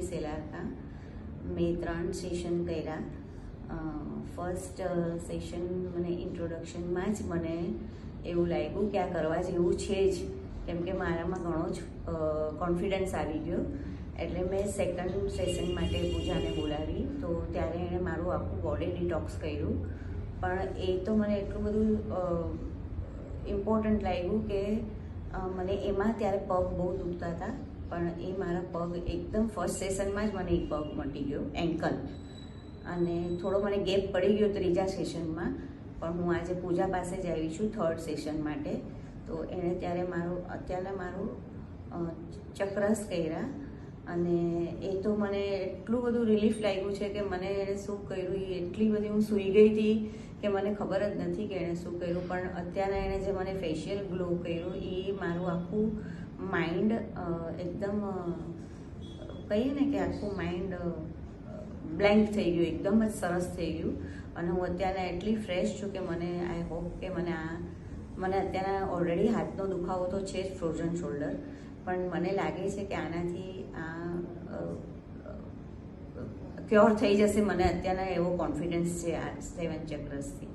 સેલાર था। મેં 3 સેશન કર્યા। ફર્સ્ટ સેશન મને ઇન્ટ્રોડક્શનમાં જ મને એવું લાગ્યું કે આ કરવા જેવું છે જ, કેમ કે મારામાં ઘણો જ કોન્ફિડન્સ આવી ગયો। એટલે મેં સેકન્ડ સેશન માટે પૂજાને બોલાવી, તો ત્યારે એણે મારું આખું બોડી ડિટોક્સ કર્યું। પણ એ તો મને એટલું બધું ઇમ્પોર્ટન્ટ લાગ્યું કે મને એમાં ત્યારે પગ બહુ દુખતા હતા, પણ એ મારા પગ એકદમ ફર્સ્ટ સેશનમાં જ મને એક પગ મટી ગયો, એન્કલ, અને થોડો મને ગેપ પડી ગયો ત્રીજા સેશનમાં। પણ હું આજે પૂજા પાસે જ આવી છું થર્ડ સેશન માટે। તો એણે ત્યારે અત્યારે મારું ચક્રસ કર્યા, અને એ તો મને એટલું બધું રિલીફ લાગ્યું છે કે મને એણે શું કર્યું એ એટલી બધી હું સૂઈ ગઈ હતી કે મને ખબર જ નથી કે એણે શું કર્યું। પણ અત્યારે એણે જે મને ફેશિયલ ગ્લો કર્યું એ મારું આખું માઇન્ડ એકદમ કહીએ ને કે આખું માઇન્ડ બ્લેન્ક થઈ ગયું, એકદમ જ સરસ થઈ ગયું। અને હું અત્યારે એટલી ફ્રેશ છું કે મને આઈ હોપ કે મને અત્યારે ઓલરેડી હાથનો દુખાવો તો છે જ, ફ્રોઝન શોલ્ડર, પણ મને લાગે છે કે આનાથી આ ક્યોર થઈ જશે। મને અત્યારના એવો કોન્ફિડન્સ છે આ 7 ચક્રસથી।